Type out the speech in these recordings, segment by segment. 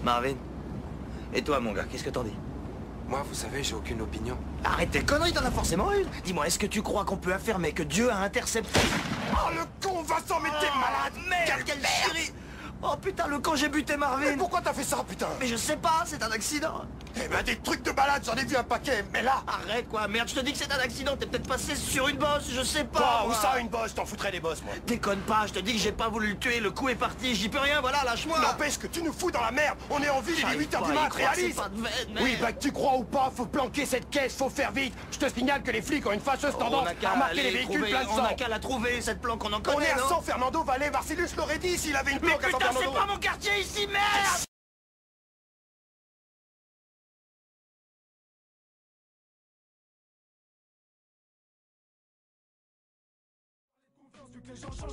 Marvin. Et toi, mon gars, qu'est-ce que t'en dis? Moi, vous savez, j'ai aucune opinion. Arrête tes conneries, t'en as forcément une. Dis-moi, est-ce que tu crois qu'on peut affirmer que Dieu a intercepté... Oh, le con, Vincent, mais t'es malade! Merde, quelle chérie! Oh putain, le con, j'ai buté Marvin! Mais pourquoi t'as fait ça, putain? Mais je sais pas, c'est un accident! Eh ben, des trucs de malade, j'en ai vu un paquet, mais là... Arrête quoi, merde, je te dis que c'est un accident, t'es peut-être passé sur une bosse, je sais pas! Quoi, où moi. ça, une bosse? T'en foutrais des bosses, moi. Déconne pas, je te dis que j'ai pas voulu le tuer, le coup est parti, j'y peux rien, voilà, lâche-moi! N'empêche que tu nous fous dans la merde! On est en ville, il est 8h du mat, réalise! Oui, bah que tu crois ou pas, faut planquer cette caisse, faut faire vite! Je te signale que les flics ont une fâcheuse tendance à remarquer les véhicules plein de sang! On a qu'à la trouver, cette planque, on en connaît, On est à non? 100, Fernando Valle, Marcellus l'aurait dit s'il avait une Mais planque à San putain, Fernando! c'est pas mon quartier ici, merde!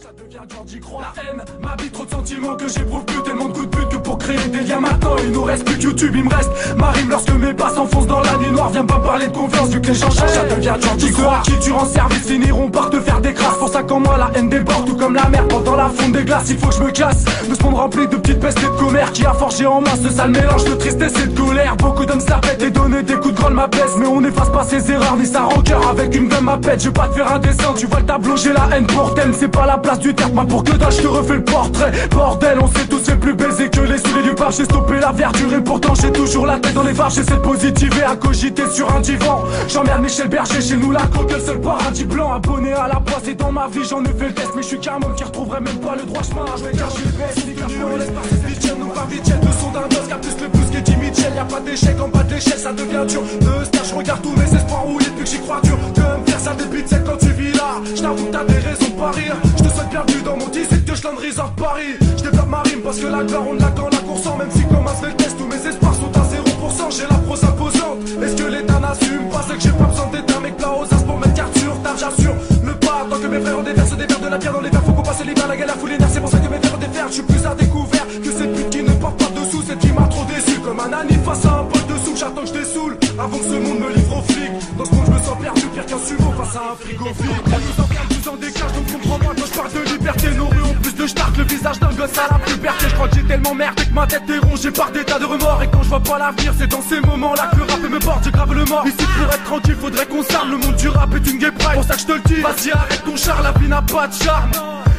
Ça devient dur d'y croire. La haine m'habite, trop de sentiments que j'éprouve plus, tellement de coups de pute que pour créer des liens maintenant il nous reste plus que YouTube, il me reste ma rime lorsque mes pas s'enfoncent dans la nuit noire. Viens pas parler de confiance vu que les gens changent, ça devient dur d'y croire. Qui tu rends service finiront par te faire des crasses. Pour ça qu'en moi la haine déborde tout comme la mer pendant la fonte des glaces. Il faut que je me casse de ce monde rempli de petites pestes et de commères qui a forgé en moi ce sale mélange de tristesse et de colère. Beaucoup d'hommes se la pètent et donner des coups de grolle m'apaise, mais on n'efface pas ses erreurs ni sa rancœur avec une gomme à pète. Je vais pas te faire un dessin, tu vois le tableau, j'ai la haine pour thème, c'est pas la place du terme, pas pour que dalle, je te refais le portrait. Bordel, on sait tous c'est plus baisé que les souliers du pape. J'ai stoppé la verdure et pourtant j'ai toujours la tête dans les vaches. J'essaie de positiver à cogiter sur un divan. J'emmerde Michel Berger, chez nous la coque, le seul paradis blanc. Abonné à la poisse et dans ma vie j'en ai fait le test, mais je suis qu'un homme qui retrouverait même pas le droit chemin. Je vais cacher le best, les gars, on laisse passer ce bitch, non pas vite, le son d'un gosse qui a plus le pouce que dit Mitchell. Y'a pas d'échec en bas de l'échelle, ça devient dur. De stage, je regarde tous mes espoirs rouillés depuis que j'y crois dur. De me faire ça depuis 7 quand tu vis là. Je t'avoue que t'as des raisons de pas rire. Je te souhaite bienvenue dans mon 18 que je l'en Resort Paris. Je développe ma rime parce que la gloire on l'a quand la course en. Même si comme un seul test tous mes espoirs sont à 0%. J'ai la prose imposante. Est-ce que l'État n'assume pas? C'est que j'ai pas besoin d'être un mec plat aux as pour mettre carte sur table, j'assure. Le pas, tant que mes frères ont déversé des verres de la bière dans les verres. Faut qu'on passe l'hiver, la gueule, la foule les nerfs. C'est pour ça que mes frères ont des verres. Je suis plus à découvert que cette pute qui ne porte pas dessous. Cette qui m'a trop déçu comme un anime face à un bol de soupe. J'attends que je dessoule avant que ce monde me livre aux flics. Dans ce monde je me sens perdu, pire qu'un sumo face à un frigo vide. On nous enferme tous en décalage, donc comprends-moi quand je parle de liberté. Nos rues ont plus de stark, le visage d'un gosse à la puberté. Je crois que j'ai tellement merdé que ma tête est rongée par des tas de remords. Et quand je vois pas l'avenir, c'est dans ces moments-là que le rap me porte, j'ai grave le mort. Ici pour être tranquille, faudrait qu'on s'arme. Le monde du rap est une gay pride, pour ça que je te le dis. Vas-y arrête ton char, la vie n'a pas de charme.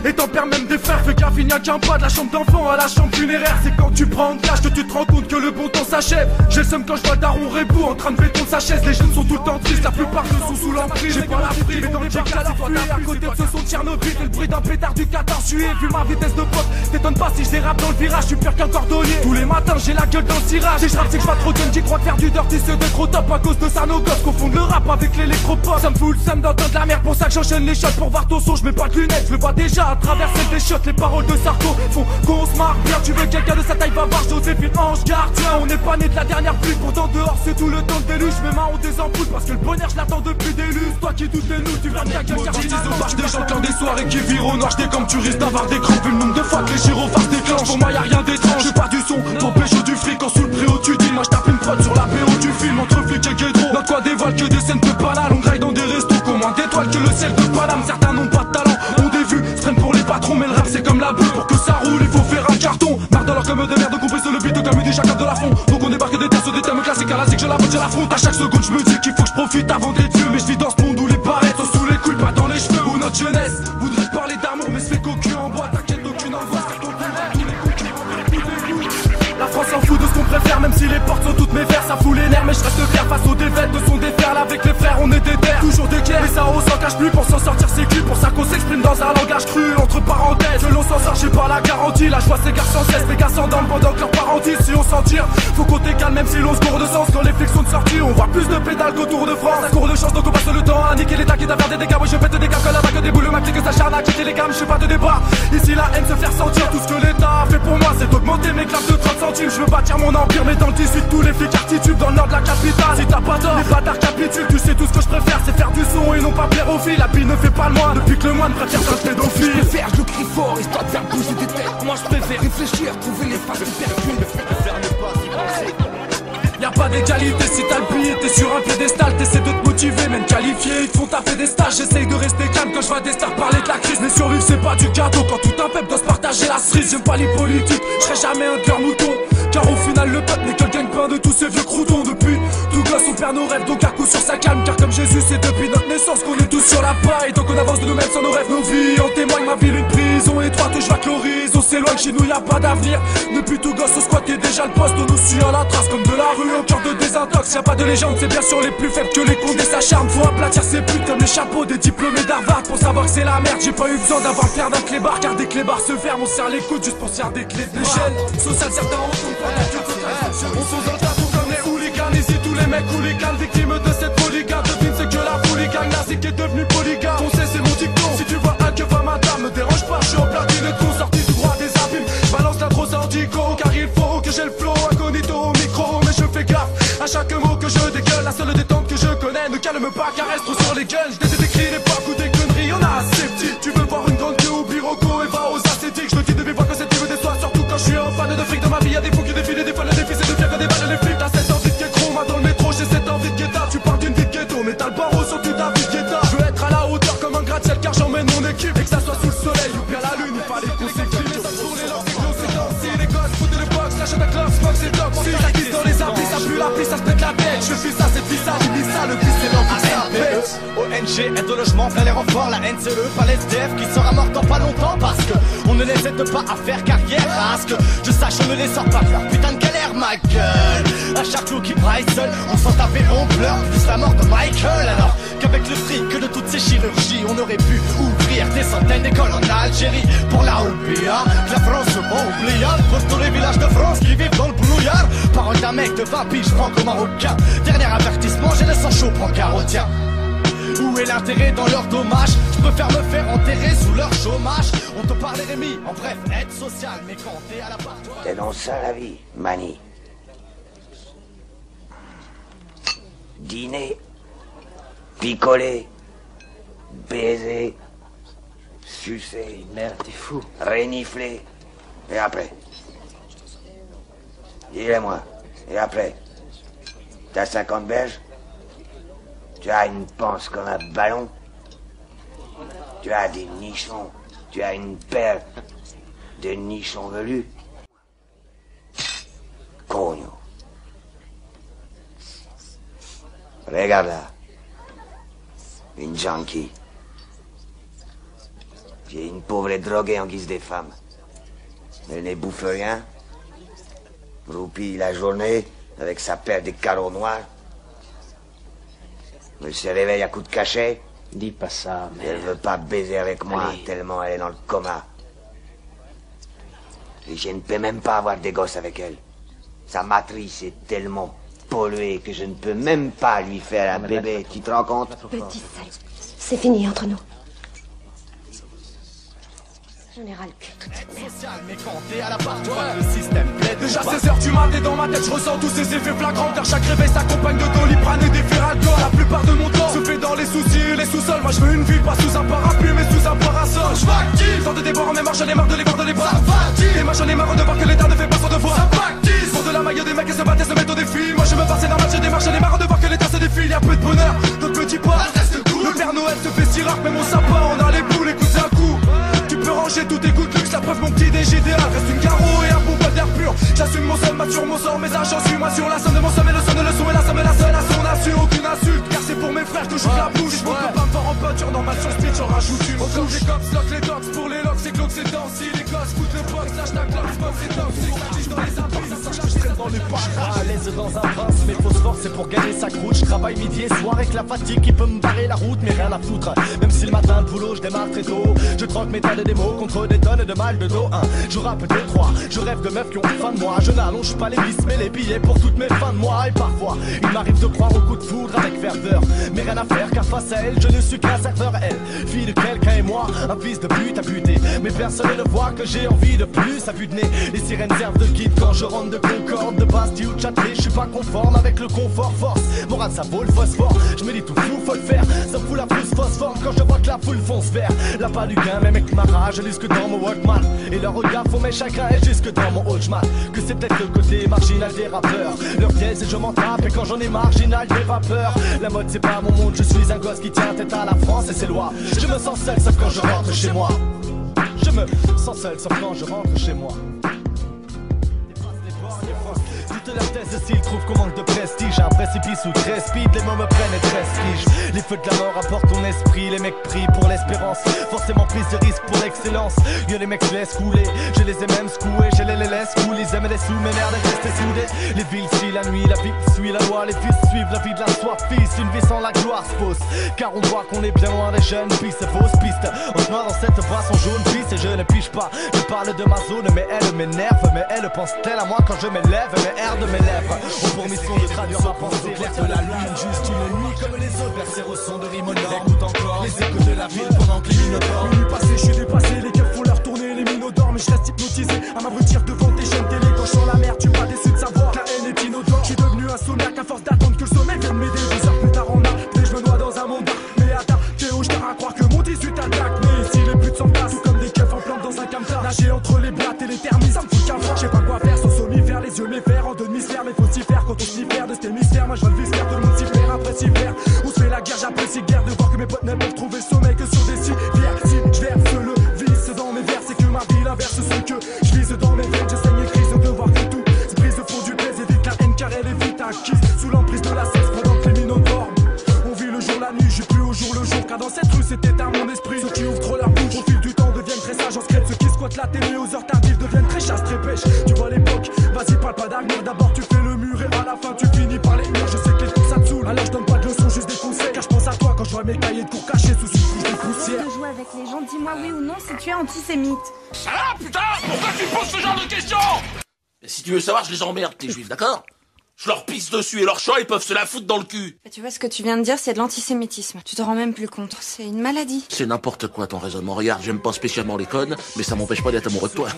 Et t'en perds même des frères, fais gaffe, il n'y a qu'un pas de la chambre d'enfant à la chambre funéraire. C'est quand tu prends de l'âge que tu te rends compte que le bon temps s'achève. J'ai le seum quand je vois Daron Rebou en train de béton de sa chaise. Les jeunes sont tout le temps tristes, la plupart ne sont sous l'emprise. J'ai pas la frime, mais dans le bar à à côté de ce son de Tchernobyl et le bruit d'un pétard du 14 juillet. Vu ma vitesse de pote, t'étonnes pas si je dérape dans le virage, je suis pire qu'un cordonnier. Tous les matins j'ai la gueule dans le tirage. Si je rappe c'est que je vais trop gun, j'y crois que faire du dirty c'est d'être au top. À cause de ça nos gosses confondent le rap avec l'électropop. Ça me fout le seum d'entendre la merde, pour ça que j'enchaîne les shots. Pour voir ton son, je mets pas de lunettes, je le vois déjà à travers celle des shots. Les paroles de Sarko font qu'on se marre bien. Tu veux quelqu'un de sa taille bavard, Joséphine Ange gardien. On n'est pas né de la dernière pluie, pourtant dehors c'est tout le temps de déluge. Je mets ma honte des ampoules parce que le bonheur je l'attends depuis des lustres. Toi qui doutes de nous, tu viens de ta gueule car je dis aux vaches des gens qui ont des soirées qui virent au noir. J'dais comme tu risques d'avoir des crampes. Vu le nombre de fois que les gyrophares déclenchent, pour moi y'a rien d'étrange. J'ai pas du son, t'empêches du fric. Quand sous le préau tu dis, moi j'tape une prod sur la BO du film. Entre flics et guédros, notre quoi dévoile que des scènes de banal. On graille dans des restos qu'au moins d'étoiles que le ciel de Paname. Certains n'ont pas de talent, ont des vues, se prennent pour les patrons. Mais le rap c'est comme la boue, pour que ça roule il faut faire un carton. Marre dans leur comme de merde, compris sur le beat comme des chacun de la fond. Donc on débarque des terres sur des thèmes classiques à la zig, je la je l'affronte. À chaque seconde je me dis qu'il faut que je profite avant d'être vieux. Mais je vis dans ce monde où les barrettes sont sous les couilles, pas dans les cheveux. Où notre jeunesse voudrait parler d'amour mais se fait cocu en bois. T'inquiète aucune angoisse car ton père tous les coups qui vont. La France s'en fout de ce qu'on préfère, même si les portes sont toutes mes verres. Ça fout les nerfs mais je reste fier face aux défaites de son déferle. Avec les frères on est des terres, toujours des guerres. Mais ça on s'en cache plus, pour s'en sortir c'est cul. Pour ça qu'on s'exprime dans un langage cru. Entre parenthèses, que l'on s'en sort j'ai pas la garantie. La joie s'égare sans cesse, les gars s'endorment pendant que leurs parents disent. Si on s'en tire, faut compter calme même si l'on se court de sens. Quand les flics sont de sortie, on voit plus de pédales qu'autour de France. Ça court de chance donc on passe le temps à niquer l'état qui t'a fait des dégâts. Oui je pète des gars que là-bas que des boules. Ma clique s'acharne à quitter les gammes, je fais pas de débat. Ici la haine se faire sentir, tout ce que l'État a fait pour moi c'est d'augmenter mes classes de 30 centimes. Je veux bâtir mon empire mais dans le 18 tous les flics artitubent dans le nord de la capitale. Si t'as pas d'or, les bâtards capitulent. Tu sais tout ce que je préfère c'est faire du son et non pas plaire aux filles. La bille ne fait pas le moine, depuis que le moine préfère un pédophile. Je préfère, je crie fort histoire de faire bouger des têtes. Moi je préfère réfléchir, trouver les faces hypercules. Faire ne pas y penser. Y'a pas d'égalité si t'as le billet, t'es sur un piédestal. T'essaies de te motiver, même qualifié, ils te font taper des stages. J'essaye de rester calme quand je vois des stars parler de la crise. Mais survivre c'est pas du gâteau quand tout un peuple doit se partager la cerise. J'aime pas les politiques, je serai jamais un cœur mouton. Car au final peuple n'est que le gagne-pain de tous ces vieux croutons. Depuis tout gosse on perd nos rêves, donc à coup sur sa calme. Car comme Jésus c'est depuis notre naissance qu'on est tous sur la paille. Tant qu'on avance de nous-mêmes sans nos rêves, nos vies en témoigne. Ma ville une prison étroite où je valorise. On s'éloigne, chez nous y a pas d'avenir. Depuis tout gosse on squattait déjà le poste. On nous suit à la trace comme de la rue au cœur de désintox. Y'a pas de légende, c'est bien sûr les plus faibles que les condés s'acharnent. Faut aplatir ces putes comme les chapeaux des diplômés d'Harvard. Pour savoir que c'est la merde, j'ai pas eu besoin d'avoir le père d'un clébard. Car des clébards se ferment, on serre les coudes juste pour se faire des clés de l'échelle. Social, certains on tombe pas la queue totale. On fonce dans le tabou comme les hooligans. Ici tous les mecs hooligans, victimes de cette polygame. Devine c'est que la hooligan, nazi qui est devenu polygame. On sait c'est mon dicton, si tu vois un que va madame, me dérange pas, je suis en platine et tout sorti du droit des abîmes. Balance l'intro sandico, car il faut que j'ai le flow incognito au micro. Mais je fais gaffe à chaque mot que je dégueule. La seule détente que je connais, ne calme pas, caresse trop sur les gueules. Je décris les pas ou des conneries, y'en a assez petit. Tu veux voir une grande queue au Biroco et va aux ascétiques. Je me dis de vivre que cette vie me déçoit, surtout quand je suis un fan de fric. Dans ma vie y'a des fous qui défilent et des fois le défi c'est de faire que des balles les flics. T'as cette envie de chroma dans le métro, j'ai cette envie de guetta. Tu parles d'une vie de ghetto, mais t'as le barreau sur toute ta vie de guetta. Je veux être à la hauteur comme un gratte-ciel car j'emmène mon équipe. Et que ça soit sous le soleil ou bien la lune, il fallait qu'on s'équipe. Pour les lances, c'est danser, les gosses, foutent le box, lâche ta cloche, box et toxique. Ça glisse dans les habits, ça pue la piste, ça se pète la tête. Je suis ça, c'est plus ça, j'ai mis ça, le plus c'est l'envie de ça. ONG, aide au logement, plein les renforts, la NCE, pas les SDF qui sera mort dans pas longtemps parce que on ne les aide pas à faire carrière. À ce que je sache, on ne les sort pas de leur putain de galère, ma gueule. À chaque loup qui braille seul, on s'en tape et on pleure, plus la mort de Michael. Alors qu'avec le fric de toutes ces chirurgies, on aurait pu ouvrir des centaines d'écoles en Algérie pour la OPA, que la France se bat oubliable pour tous les villages de France qui vivent dans le brouillard. Parole d'un mec de 20 piges, je prends comme marocain. Dernier avertissement, j'ai le sang chaud, prends carotien. Où est l'intérêt dans leur dommage? Je préfère me faire enterrer sous leur chômage. On te parlait Rémi, en bref, aide sociale. Mais quand t'es à la part, c'est donc ça la vie, Mani. Dîner, picoler, baiser, sucer. Merde, t'es fou. Renifler. Et après? Dis-le-moi. Et après? T'as 50 berges? Tu as une panse comme un ballon? Tu as des nichons? Tu as une paire de nichons velus? Cogno. Regarde là. Une junkie. J'ai une pauvre droguée en guise des femmes. Elle ne bouffe rien. Roupille la journée avec sa paire de carreaux noirs. Elle se réveille à coups de cachet. Dis pas ça, mais... Elle veut pas baiser avec moi, Allez. tellement elle est dans le coma. Et je ne peux même pas avoir des gosses avec elle. Sa matrice est tellement polluée que je ne peux même pas lui faire un bébé. Tu te rends compte? Petit salut. C'est fini entre nous. J'en ai ras le cul, toute cette merde. mais quand t'es à la part, le système plaide. Déjà 16h du mat et dans ma tête je ressens tous ces effets flagrants. Car chaque réveil s'accompagne de Doliprane et des Ferralcool. La plupart de mon temps se fait dans les soucis, les sous-sols. Moi je veux une vie, pas sous un parapluie mais sous un parasol. Je m'active, tant de débords mais marche, j'en ai marre de les voir de les bras. Et moi j'en ai marre de voir que l'État ne fait pas son devoir. Ça m'active, pour de la maille des mecs qui se battent et se mettent au défi. Moi je me passe, c'est normal, j'ai des marches, j'en ai marre de voir que l'État se défile. Y'a peu de bonheur, d'autres petits pas. Le Père Noël se fait si rare, mais mon sapin, on a les boules, écoute un coup. Tu peux ranger tous tes goûts de luxe, la preuve mon petit DGDA reste une carreau et un bon poil d'air pur. J'assume mon seul, mature mon sort, mes agents suis moi sur la somme de mon somme et le son de le son et la somme est la seule à son insu. Aucune insulte, car c'est pour mes frères que j'ouvre la bouche. Je peux pas me voir en peinture, normal sur speed, j'en rajoute une. On les cops, lock les docs, pour les locks, c'est glauque, c'est dancy. Les gosses foutent le box, lâche ta cloque, box c'est toxique. Ça tige dans les abysses, ça je traîne dans les parages. À l'aise dans un prince, mes fausses forces c'est pour gagner sa croûte. Je travaille midi et soir avec la fatigue qui peut me barrer la route, mais rien à foutre. Même si le matin le boulot je démarre très tôt, je troque mes tas de démos contre des tonnes de mal de dos. Je rappe 2-3, je rêve de meufs qui ont faim de moi. Je n'allonge pas les vis mais les billets pour toutes mes fins de mois. Et parfois il m'arrive de croire au coup de foudre avec ferveur, mais rien à faire car face à elle je ne suis qu'un serveur. Elle, fille de quelqu'un et moi, un fils de pute à buter. Mais personne ne voit que j'ai envie de plus à vue de nez. Les sirènes servent de guide quand je rentre de Concorde, de Bastille ou de Châtelet. Je suis pas conforme avec le confort force. Mon rap ça vaut le phosphore, je me dis tout fou faut le faire. Ça me fout la pousse phosphore quand je vois que la foule fonce vert. Là pas du gain même avec ma rage jusque dans mon Walkman. Et leurs regards font mes chagrins et jusque dans mon Hodgman. Que c'est peut-être le côté marginal des rappeurs. Leur pièce et je m'en tape et quand j'en ai marginal des vapeurs. La mode c'est pas mon monde, je suis un gosse qui tient tête à la France et ses lois. Je me sens seul sauf quand je rentre chez moi. Je me sens seul sauf quand je rentre chez moi. Toutes leurs thèses s'ils trouvent qu'on manque de prestige. Un précipice ou très speed, les mots me prennent et prestige. Les feux de la mort apportent ton esprit. Les mecs prient pour l'espérance, forcément prise de risque pour l'excellence. Yo les mecs se laissent couler, je les ai même secoués. Je les laisse couler, ils aiment les sous, mais merde rester soudés. Les villes suivent la nuit, la vie suit la loi. Les fils suivent la vie de la soif, fils. Une vie sans la gloire se fausse, car on voit qu'on est bien loin des jeunes pistes. Fausse piste, on se noie dans cette boisson jaune pisse. Et je ne pige pas, je parle de ma zone. Mais elle m'énerve, mais elle pense-t-elle à moi quand je m'élève. Mais air de mes lèvres, ont pour mission de traduire ma pensée. Clair de la lune, juste une nuit comme les autres. Versés au son de rimes écoute encore les échos de la ville pendant que les minotaures. Minuit passé, je suis dépassé, les keufs font leur tourner, les minotaures. Mais je reste hypnotisé à m'abrutir devant tes chaînes télé. Quand je sens la mer, tu pas déçu de savoir que la haine est inodore. Je suis devenu insomniaque à force d'attendre que le sommeil vienne m'aider. 10 heures plus tard en art, et je me noie dans un monde d'art. Mais attends, Théo, je t'arrête à croire que mon 18 attaque. Mais ici les putes s'entassent, tout comme des keufs en plante dans un camtar. Nager entre les blattes et les thermiques, ça me fout qu'un froid. Je sais pas quoi faire sans somnifère, les yeux méfaires en demi-sphère. Mais faut s'y faire quand on s'y perd de cet hémisphère. Moi je veux le vice-faire, tout le monde s'y perd après s'y perd. On se fait la guerre, j'apprécie guère de voir que mes potes ne peuvent trouver le sommeil que sur des civières. Si je verse le vice dans mes vers, c'est que ma vie l'inverse, ce que je vise dans mes veines. Je saigne et crise de voir que tout se brise au fond du plaisir. Évite la haine car elle est vite acquise sous l'emprise de la cesse pendant que les minotaures. On vit le jour la nuit, je plus au jour le jour. Car dans cette rue c'est éteint mon esprit. Ceux qui ouvrent trop leur bouche au fil du temps deviennent très sages en secret. Ceux qui squattent la télé aux heures tardives deviennent très chasse, très pêche. Tu vois l'époque, vas-y parle pas d'avenir. D'abord tu fais le mur et à la fin tu finis par les murs. Je sais que les cours ça te saoule, alors je donne pas de leçons, juste des conseils. Car je pense à toi quand je vois mes cahiers de cours cachés sous une couche de poussière. De jouer avec les gens, dis-moi oui ou non si tu es antisémite. Ah putain, pourquoi tu poses ce genre de questions? Si tu veux savoir, je les emmerde, les juifs, d'accord? Je leur pisse dessus et leur champ, ils peuvent se la foutre dans le cul. Tu vois, ce que tu viens de dire, c'est de l'antisémitisme. Tu te rends même plus compte. C'est une maladie. C'est n'importe quoi ton raisonnement. Regarde, j'aime pas spécialement les connes, mais ça m'empêche pas d'être amoureux de toi.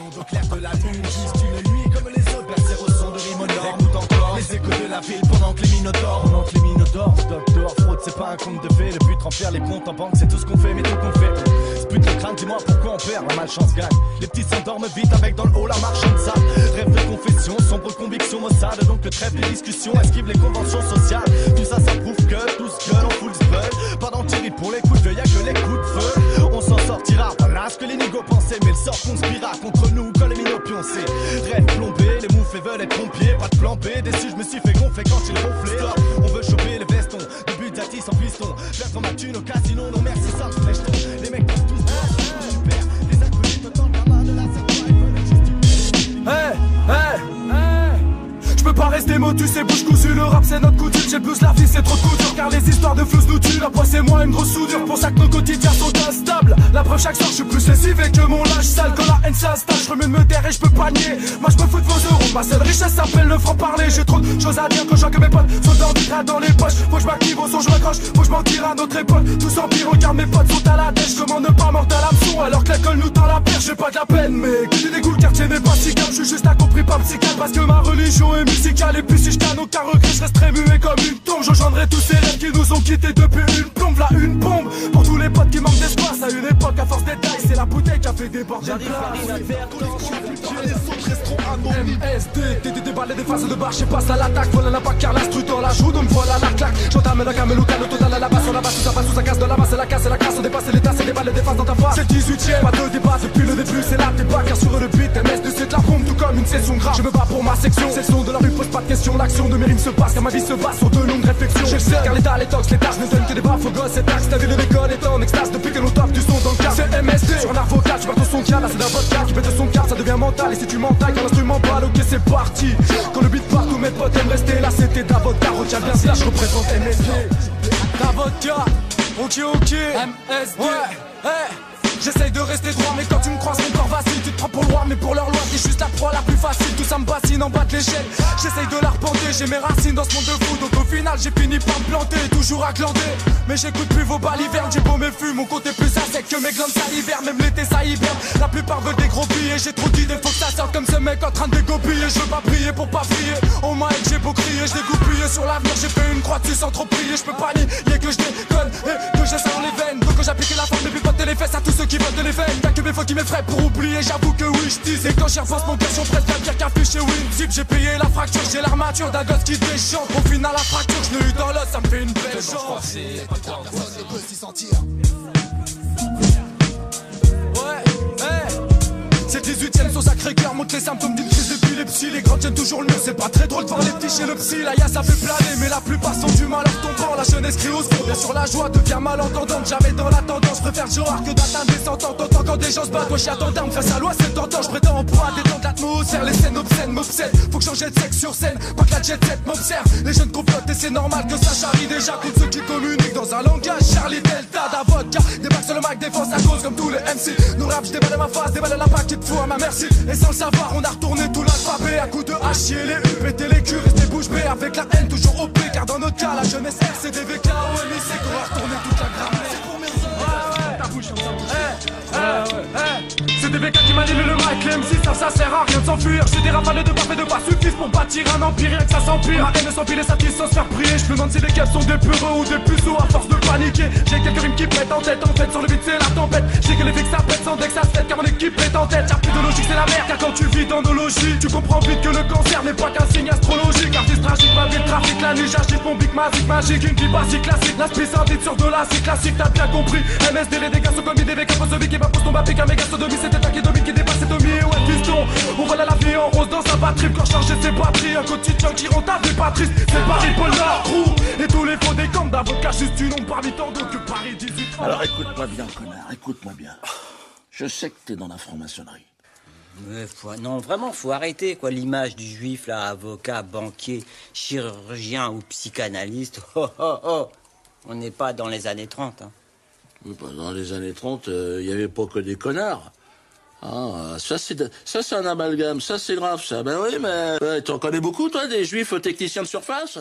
Les échos de la ville pendant que les minotaures. Pendant que les minotaures, docteur, fraude, c'est pas un conte de fées. Le but, remplir les comptes en banque, c'est tout ce qu'on fait, mais tout qu'on fait. Ce but de crâne, dis-moi pourquoi on perd, la malchance gagne. Les petits s'endorment vite avec dans le haut la marchandise. Rêve de confession, sombre conviction maussade. Donc le trêve des discussions, esquive les conventions sociales. Tout ça, ça prouve que tous gueulent, on fout le spell. Pas d'antirie pour les coups de feu, y'a que les coups de feu. On s'en sortira, voilà ce que les négos pensaient. Mais le sort conspira contre nous quand les minots pioncés. Rêve plombé, les moufles veulent être pompiers. Pas de plan B, déçu, je me suis fait gonfler quand il ronflait. Stop, on veut choper les vestons, de Bugatti sans piston. Perdre ma thune au casino, non merci, ça me flèche. Les mecs peuvent tous super. Les inconnus te tendent la main de la cerveau, ils veulent juste du Je peux pas rester motus et bouche cousue. Le rap c'est notre coutume, j'ai plus la vie c'est trop de couture. Car les histoires de flouze nous tuent. La poisse et moi une grosse soudure. Pour ça que nos quotidiens sont instables. La preuve chaque soir je suis plus lessivé que mon lâche sale. Quand la haine s'installe je remue de me taire et je peux pas nier. Moi je me fous de vos euros. Ma seule richesse s'appelle le franc parler. J'ai trop de choses à dire quand je vois que mes potes sont dans du gras dans les poches. Faut que je m'active au son je m'accroche. Faut que je m'en tire à notre époque. Tous en pire regarde mes potes sont à la dèche. Comment ne pas mordre à l'hameçon alors que l'alcool nous tend la perche. J'ai pas de la peine mais que tu dégoûts le quartier n'est pas si calme. Je suis juste incompris pas psychiatre. Parce que ma religion est musicale. Et puis si je t'en aucun regret je resterai muet comme une tombe. J'engendrerai tous ces rêves qui nous ont quittés depuis une plombe. Là une bombe pour tous les potes qui manquent d'espace. À une époque à force d'étail c'est la bouteille qui a fait déborder le MSD, des balles et des phases de barre. Je passe à l'attaque, voilà la bac car la stru dans la joue. Donc voilà la claque, j'entame la camel au calme total à la basse. On la basse, tout ça passe, tout ça casse de la masse. C'est la casse, c'est la casse, on dépasse les tasses et des balles et des phases dans ta face. C'est le 18ème, pas de débat depuis le début. C'est là t'es pas car sur le beat MSD c'est de la bombe tout comme une session grave. Je me bats pour ma section, c'est le son de la rue, pose pas de question. L'action de mes rimes se passe car ma vie se base sur de longues réflexions. J'ai le seul car l'état, les tox, les tâches ne donnent que des baffes aux gosses et taxes. Ta vie de l'école est en extase depuis que nos tops du son dans le cadre. C'est MSD, sur un avocat, tu parles de son cas. Là c'est d'un vodka qui pète son carte, ça devient mental. Et si tu m'entailles quand l'instrument parle, ok c'est parti. Quand le beat part, tous mes potes aiment rester là. C'était ta vodka, retiens bien cela, je représente MSD. Ta vodka, ok MSD, ouais, j'essaye de rester droit mais quand tu me croises mon corps vacille. Tu te prends pour le roi mais pour leur loi t'es juste la proie la plus facile. Tout ça me bassine en bas de l'échelle. J'essaye de l'arpenter, j'ai mes racines dans ce monde de fou. Donc au final j'ai fini par me planter, toujours à glander. Mais j'écoute plus vos balivernes, j'ai beau mes fûts. Mon côté plus à sec que mes glandes salivèrent. Même l'été ça hiberne, la plupart veulent des gros billets. J'ai trop d'idées, faut que ça sorte comme ce mec en train de dégopiller. Je veux pas prier pour pas prier, au moins j'ai beau crier. Je dégoupillé sur l'avenir, j'ai fait une croix dessus sans trop prier. Je peux pas nier que je déconne et que j'ai ça dans les veines. Donc quand j'applique la forme, mes plus potes les fesses à tous ceux qui veulent de les veines. Y'a que mes fautes qui m'effraient pour oublier, j'avoue que oui je dis. Et quand j'y repense mon cœur sont presque à pire qu'un fiche chez WinZip. J'ai payé la fracture, j'ai l'armature d'un gosse qui déchante. Au final la fracture, je l'ai eu dans l'os, ça me fait une belle chance. Ouais, c'est 18ème sur Sacré-Cœur, montre les symptômes d'une crise de puis les psys, les grands tiennent toujours le mur. C'est pas très drôle de voir les petits chez le psy. La ya ça fait planer, mais la plupart sont du mal en tombant. La jeunesse crie au secours, bien sûr la joie devient malentendante. Jamais dans la tendance, préfère Gérard que d'atteindre des sentences. T'entends quand des gens se battent, moi j'attends d'armes face à loi, c'est tentant. Je prétends en proie, détendre l'atmosphère. Les scènes obscènes m'obsèdent, faut que changer de sexe sur scène. Pas que la jet set m'observe, les jeunes complotent et c'est normal que ça charrie déjà contre ceux qui communiquent dans un langage. Charlie Delta, d'Avodka, débarque sur le mic, défense à cause comme tous les MC. Nous rap, j'déballe ma face, déballe l'impact qu'il te faut à ma merci. Et sans le savoir, on a retourné tout l'alphabet à coups de hachier les U, péter les culs, rester bouche bée avec la haine toujours OP. Car dans notre cas, la jeunesse RCDVK, OMI, c'est qu'on va retourner toute la grammaire. C'est des BK qui manient le mic, les MC ça sert à rien de s'enfuir. J'ai des rafales de parfait de pas suffisent pour bâtir un empire, rien que ça s'empire. Ma haine s'empile et s'attise sans se faire prier. Je me demande si les caps sont des peureux ou des puceaux à force de paniquer. J'ai quelques rimes qui pètent en tête, en fait sur le beat c'est la tempête. J'ai que les flics ça pète sans dès que ça se fait car mon équipe est en tête. Y'a plus de logique c'est la merde, car quand tu vis dans nos logis tu comprends vite que le cancer n'est pas qu'un signe astrologique. Artiste tragique, ma vie le trafic, la nuit j'agite mon bic magique. Une vie basique classique, la spie sordide sur de la classique, t'as bien compris. MSD les dégâts sont comme des VK, post qui va post tombe pique un méga sodomie. C'était un qui domine qui dépasse et domine. Ouais fiston, on vole à la vie en rose dans sa batterie. Quand charger ses batteries, un quotidien qui rend ta vie pas triste. C'est Paris, Paul Nord, et tous les faux décombres d'avocats juste une ombre parmi tant d'autres que Paris 18. Alors écoute-moi bien, connard, écoute-moi bien. Je sais que t'es dans la franc-maçonnerie. Non, vraiment, faut arrêter, quoi, l'image du juif, là, avocat, banquier, chirurgien ou psychanalyste. Oh, oh, oh. On n'est pas dans les années 30, hein. Dans les années 30, il n'y avait pas que des connards. Ah, ça c'est un amalgame, ça c'est grave ça. Ben oui, mais tu en connais beaucoup toi, des juifs techniciens de surface?